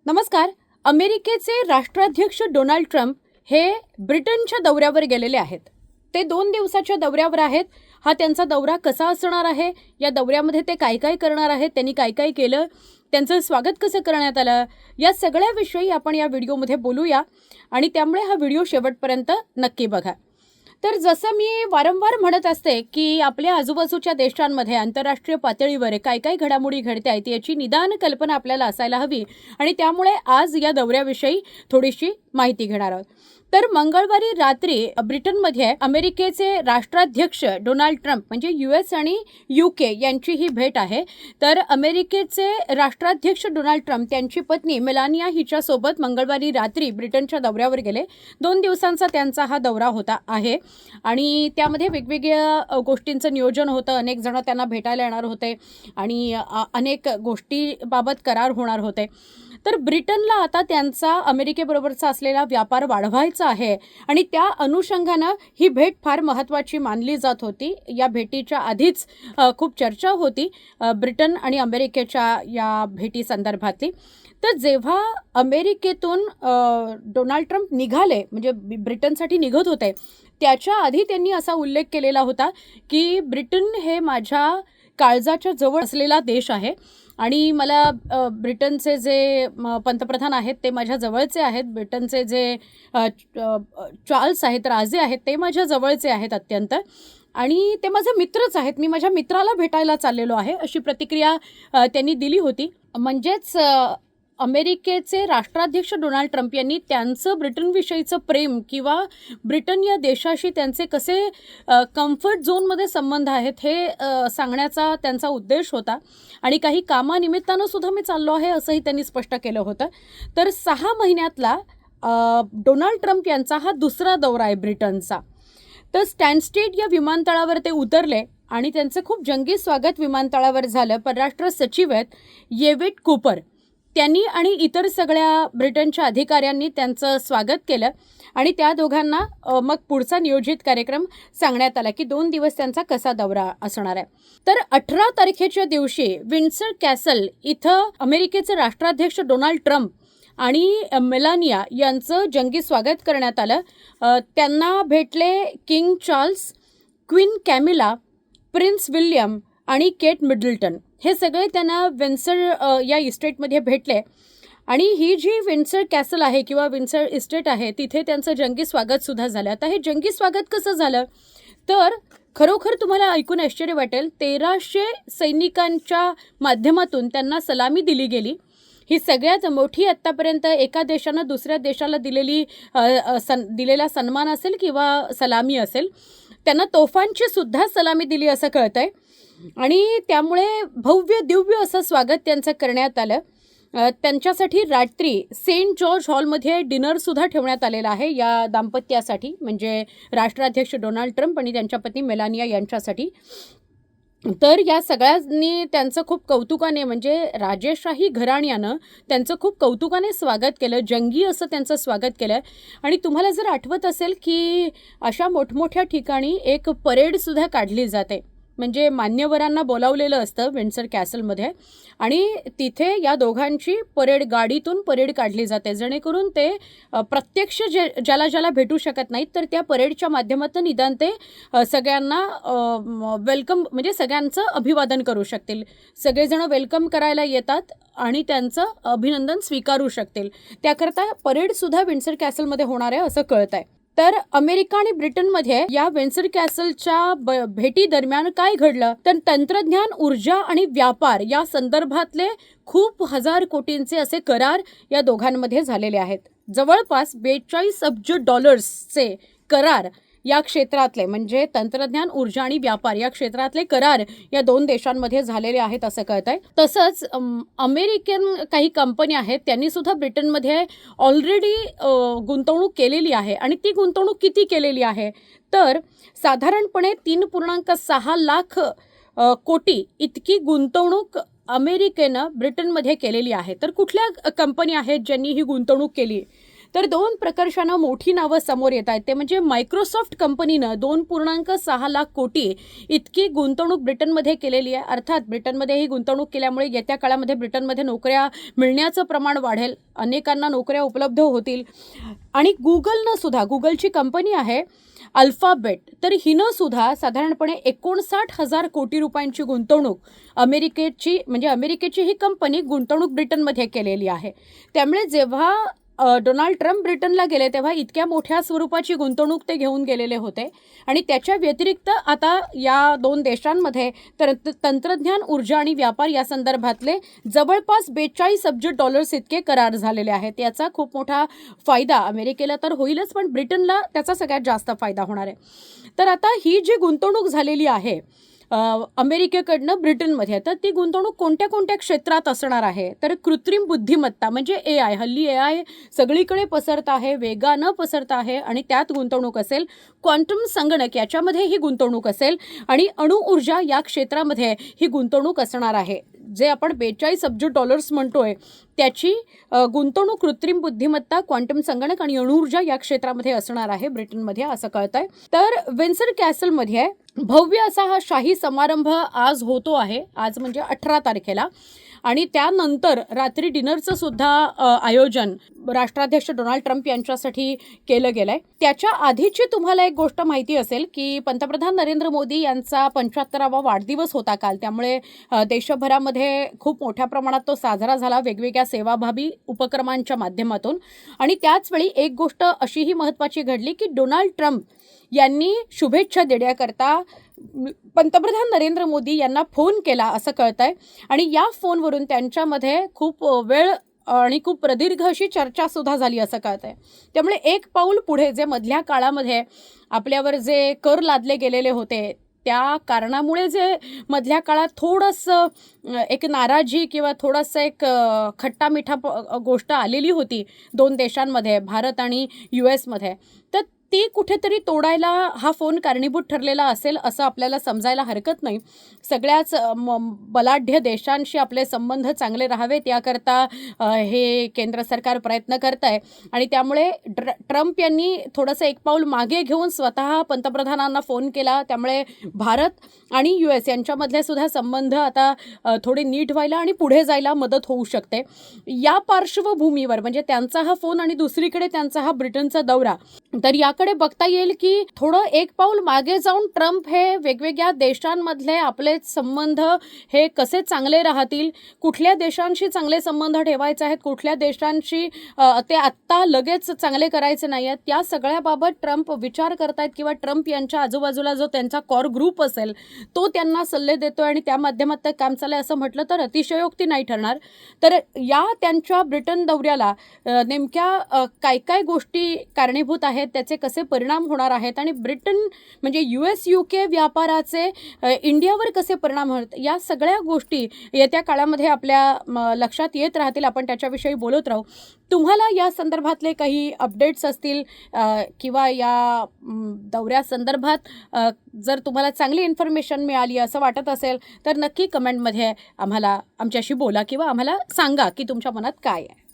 नमस्कार. अमेरिकेचे राष्ट्राध्यक्ष डोनाल्ड ट्रम्प हे ब्रिटनच्या दौऱ्यावर गेलेले आहेत. ते 2 दिवसाच्या दौऱ्यावर आहेत. हा त्यांचा दौरा कसा असणार आहे, या दौऱ्यामध्ये ते काय काय करणार आहेत, त्यांनी काय काय केलं, त्यांचं स्वागत कसं करण्यात आलं, या सगळ्याविषयी आपण या व्हिडिओमध्ये बोलूया आणि त्यामुळे हा व्हिडिओ शेवटपर्यंत नक्की बघा. तर जसं मी वारंवार म्हणत असते की आपल्या आजूबाजूच्या देशांमध्ये आंतरराष्ट्रीय पातळीवर काय काय घडामोडी घडत आहेत याची निदान कल्पना आपल्याला असायला हवी आणि त्यामुळे आज या दौऱ्याविषयी थोडीशी माहिती घेणार आहोत. तर मंगळवारी रात्री ब्रिटनमध्ये अमेरिकेचे राष्ट्राध्यक्ष डोनाल्ड ट्रम्प म्हणजे US आणि UK यांची ही भेट आहे. तर अमेरिकेचे राष्ट्राध्यक्ष डोनाल्ड ट्रम्प त्यांची पत्नी मेलानिया हिच्यासोबत मंगळवारी रात्री ब्रिटनच्या दौऱ्यावर गेले. 2 दिवसांचा त्यांचा हा दौरा होता आहे आणि त्यामध्ये वेगवेगळ्या गोष्टींचं नियोजन होतं. अनेक जण त्यांना भेटायला येणार होते आणि अनेक गोष्टीबाबत करार होणार होते. तर ब्रिटनला आता त्यांचा अमेरिकेबरोबरचा असलेला व्यापार वाढवायचा आहे आणि त्या अनुषंगानं ही भेट फार महत्त्वाची मानली जात होती. या भेटीच्या आधीच खूप चर्चा होती ब्रिटन आणि अमेरिकेच्या या भेटी संदर्भातली. तर जेव्हा अमेरिकेतून डोनाल्ड ट्रम्प निघाले म्हणजे ब्रिटनसाठी निघत होते त्याच्या आधी त्यांनी असा उल्लेख केलेला होता की ब्रिटन हे माझ्या काळजाच्या जवळ असलेला देश आहे आणि मला ब्रिटनचे जे पंतप्रधान आहेत ते माझ्या जवळचे आहेत. ब्रिटनचे जे चार्ल्स आहेत, राजे आहेत, ते माझ्या जवळचे आहेत अत्यंत आणि ते माझे मित्रच आहेत. मी माझ्या मित्राला भेटायला चाललेलो आहे अशी प्रतिक्रिया त्यांनी दिली होती. म्हणजेच अमेरिकेचे राष्ट्राध्यक्ष डोनाल्ड ट्रम्प यांनी त्यांचं ब्रिटनविषयीचं प्रेम किंवा ब्रिटन या देशाशी त्यांचे कसे कम्फर्ट झोनमध्ये संबंध आहेत हे सांगण्याचा त्यांचा उद्देश होता आणि काही कामानिमित्तानं सुद्धा मी चाललो आहे असंही त्यांनी स्पष्ट केलं होतं. तर 6 महिन्यातला डोनाल्ड ट्रम्प यांचा हा दुसरा दौरा आहे ब्रिटनचा. तर स्टॅनस्टेड या विमानतळावर ते उतरले आणि त्यांचं खूप जंगी स्वागत विमानतळावर झालं. परराष्ट्र सचिव आहेत येवेट कूपर, त्यांनी आणि इतर सगळ्या ब्रिटनच्या अधिकाऱ्यांनी त्यांचं स्वागत केलं आणि त्या दोघांना मग पुढचा नियोजित कार्यक्रम सांगण्यात आला की 2 दिवस त्यांचा कसा दौरा असणार आहे. तर 18 तारखेच्या दिवशी विंडसर कॅसल इथं अमेरिकेचे राष्ट्राध्यक्ष डोनाल्ड ट्रम्प आणि मेलानिया यांचं जंगी स्वागत करण्यात आलं. त्यांना भेटले king Charles, queen Camilla, prince William आणि केट मिडल्टन. हे सगळे त्यांना विंडसर या इस्टेटमध्ये भेटले आणि ही जी विंडसर कॅसल आहे किंवा विंडसर इस्टेट आहे तिथे त्यांचं जंगी स्वागतसुद्धा झालं. आता हे जंगी स्वागत कसं झालं तर खरोखर तुम्हाला ऐकून आश्चर्य वाटेल, 1300 सैनिकांच्या माध्यमातून त्यांना सलामी दिली गेली. ही सगळ्यात मोठी आत्तापर्यंत एका देशानं दुसऱ्या देशाला दिलेला सन्मान असेल किंवा सलामी असेल. त्यांना तोफांची सुद्धा सलामी दिली असं कळतं आहे आणि त्यामुळे भव्य दिव्य असं स्वागत त्यांचं करण्यात आलं. त्यांच्यासाठी रात्री सेंट जॉर्ज हॉलमध्ये डिनरसुद्धा ठेवण्यात आलेला आहे या दाम्पत्यासाठी म्हणजे राष्ट्राध्यक्ष डोनाल्ड ट्रम्प आणि त्यांच्या पत्नी मेलानिया यांच्यासाठी. तर या सगळ्यांनी त्यांचं खूप कौतुकाने म्हणजे राजेशाही घराण्यानं त्यांचं खूप कौतुकाने स्वागत केलं, जंगी असं त्यांचं स्वागत केलं. आणि तुम्हाला जर आठवत असेल की अशा मोठमोठ्या ठिकाणी एक परेडसुद्धा काढली जाते म्हणजे मान्यवरांना बोलावलेलं असतं विंडसर कॅसलमध्ये आणि तिथे या दोघांची गाडीतून परेड काढली जाते जेणेकरून ते प्रत्यक्ष ज्याला भेटू शकत नाहीत तर त्या परेडच्या माध्यमातून निदान ते सगळ्यांना वेलकम म्हणजे सगळ्यांचं अभिवादन करू शकतील. सगळेजण वेलकम करायला येतात आणि त्यांचं अभिनंदन स्वीकारू शकतील. त्याकरता परेडसुद्धा विंडसर कॅसलमध्ये होणार आहे असं कळत आहे. तर अमेरिका आणि ब्रिटनमध्ये या विंडसर कॅसलच्या भेटी दरम्यान काय घडलं तर तंत्रज्ञान, ऊर्जा आणि व्यापार या संदर्भातले खूप हजार कोटींचे असे करार या दोघांमध्ये झालेले आहेत. जवळपास $42 अब्ज करार या क्षेत्रातले म्हणजे तंत्रज्ञान, ऊर्जा आणि व्यापार या क्षेत्रातले करार या 2 देशांमध्ये झालेले आहेत असं कळत आहे. तसंच अमेरिकन काही कंपन्या आहेत त्यांनी सुद्धा ब्रिटनमध्ये ऑलरेडी गुंतवणूक केलेली आहे आणि ती गुंतवणूक किती केलेली आहे तर साधारणपणे 3.6 लाख कोटी इतकी गुंतवणूक अमेरिकेनं ब्रिटनमध्ये केलेली आहे. तर कुठल्या कंपन्या आहेत ज्यांनी ही गुंतवणूक केली तर दोन प्रकर्षानं मोठी नावं समोर येत आहेत. ते म्हणजे मायक्रोसॉफ्ट कंपनीनं 2.6 लाख कोटी इतकी गुंतवणूक ब्रिटनमध्ये केलेली आहे. अर्थात ब्रिटनमध्ये ही गुंतवणूक केल्यामुळे येत्या काळामध्ये ब्रिटनमध्ये नोकऱ्या मिळण्याचं प्रमाण वाढेल, अनेकांना नोकऱ्या उपलब्ध होतील. आणि गुगलची कंपनी आहे अल्फाबेट, तर हिनं सुद्धा साधारणपणे 59,000 कोटी रुपयांची गुंतवणूक अमेरिकेची ही कंपनी गुंतवणूक ब्रिटनमध्ये केलेली आहे. त्यामुळे जेव्हा डोनाल्ड ट्रम्प ब्रिटनला गेले तेव्हा इतक्या मोठ्या स्वरूपाची गुंतवणूक ते घेऊन गेलेले होते. आणि त्याच्या व्यतिरिक्त आता या दोन देशांमध्ये तंत्रज्ञान, ऊर्जा आणि व्यापार या संदर्भातले जवळपास 42 अब्ज डॉलर्स इतके करार झालेले आहेत. याचा खूप मोठा फायदा अमेरिकेला तर होईलच, पण ब्रिटनला त्याचा सगळ्यात जास्त फायदा होणार आहे. तर आता ही जी गुंतवणूक झालेली आहे अमेरिकेकडनं ब्रिटनमध्ये, तर ती गुंतवणूक कोणत्या कोणत्या क्षेत्रात असणार आहे? तर कृत्रिम बुद्धिमत्ता म्हणजे AI, हल्ली AI सगळीकडे पसरत आहे, वेगानं पसरत आहे आणि त्यात गुंतवणूक असेल. क्वांटम संगणक याच्यामध्ये ही गुंतवणूक असेल आणि अणुऊर्जा या क्षेत्रामध्ये ही गुंतवणूक असणार आहे. जे आपण 42 अब्ज डॉलर्स म्हणतोय त्याची गुंतवणूक कृत्रिम बुद्धिमत्ता, क्वांटम संगणक आणि अणुऊर्जा या क्षेत्रामध्ये असणार आहे ब्रिटनमध्ये, असं कळतंय. तर विन्सर कॅसलमध्ये भव्य असा हा शाही समारंभ आज होतो आहे, आज म्हणजे 18 तारखेला. आणि त्यानंतर रात्री डिनरचं सुद्धा आयोजन राष्ट्राध्यक्ष डोनाल्ड ट्रम्प यांच्यासाठी केलं गेलंय. त्याच्या आधीची तुम्हाला एक गोष्ट माहिती असेल की पंतप्रधान नरेंद्र मोदी यांचा 75वा वाढदिवस होता काल. त्यामुळे देशभरामध्ये खूप मोठ्या प्रमाणात तो साजरा झाला वेगवेगळ्या सेवाभावी उपक्रमांच्या माध्यमातून. आणि त्याचवेळी एक गोष्ट अशीही महत्त्वाची घडली की डोनाल्ड ट्रम्प यांनी शुभेच्छा देण्याकरता पंतप्रधान नरेंद्र मोदी यांना फोन केला असं कळतंय. आणि या फोनवरून त्यांच्यामध्ये खूप वेळ आणि खूप प्रदीर्घ अशी चर्चा सुद्धा झाली असं कळतंय. त्यामुळे एक पाऊल पुढे, जे मधल्या काळामध्ये आपल्यावर जे कर लादले गेलेले होते त्या कारणामुळे जे मधल्या काळात थोडंसं एक नाराजी किंवा थोडंसं एक खट्टा मिठा गोष्ट आलेली होती दोन देशांमध्ये, भारत आणि US मध्ये, तर ती कुठेतरी तोडायला हा फोन कारणीभूत ठरलेला असेल असं आपल्याला समजायला हरकत नाही. सगळ्याच बलाढ्य देशांशी आपले संबंध चांगले राहावेत याकरता हे केंद्र सरकार प्रयत्न करत आहे. आणि त्यामुळे ट्रम्प यांनी थोडंसं एक पाऊल मागे घेऊन स्वतः पंतप्रधानांना फोन केला. त्यामुळे भारत आणि US यांच्यामधले सुद्धा संबंध आता थोडे नीट व्हायला आणि पुढे जायला मदत होऊ शकते. या पार्श्वभूमीवर म्हणजे त्यांचा हा फोन आणि दुसरीकडे त्यांचा हा ब्रिटनचा दौरा, तर याकडे बघता येईल की थोडं एक पाऊल मागे जाऊन ट्रम्प हे वेगवेगळ्या देशांमधले आपले संबंध हे कसे चांगले राहतील, कुठल्या देशांशी चांगले संबंध ठेवायचे आहेत, कुठल्या देशांशी ते आत्ता लगेच चांगले करायचे नाही आहेत, त्या सगळ्याबाबत ट्रम्प विचार करतायत किंवा ट्रम्प यांच्या आजूबाजूला जो त्यांचा कॉर ग्रुप असेल तो त्यांना सल्ले देतोय आणि त्या माध्यमात काम चाललंय असं म्हटलं तर अतिशयोक्ती नाही ठरणार. तर या त्यांच्या ब्रिटन दौऱ्याला नेमक्या काय काय गोष्टी कारणीभूत आहेत, त्याचे कसे परिणाम होणार आहेत आणि ब्रिटन म्हणजे US UK व्यापाराचे इंडियावर कसे परिणाम होतात, या सगळ्या गोष्टी येत्या काळामध्ये आपल्या लक्षात येत राहतील. आपण त्याच्याविषयी बोलत राहू. तुम्हाला या संदर्भातले काही अपडेट्स असतील किंवा या दौऱ्यासंदर्भात जर तुम्हाला चांगली इन्फॉर्मेशन मिळाली असं वाटत असेल तर नक्की कमेंटमध्ये आम्हाला आमच्याशी बोला किंवा आम्हाला सांगा की तुमच्या मनात काय आहे.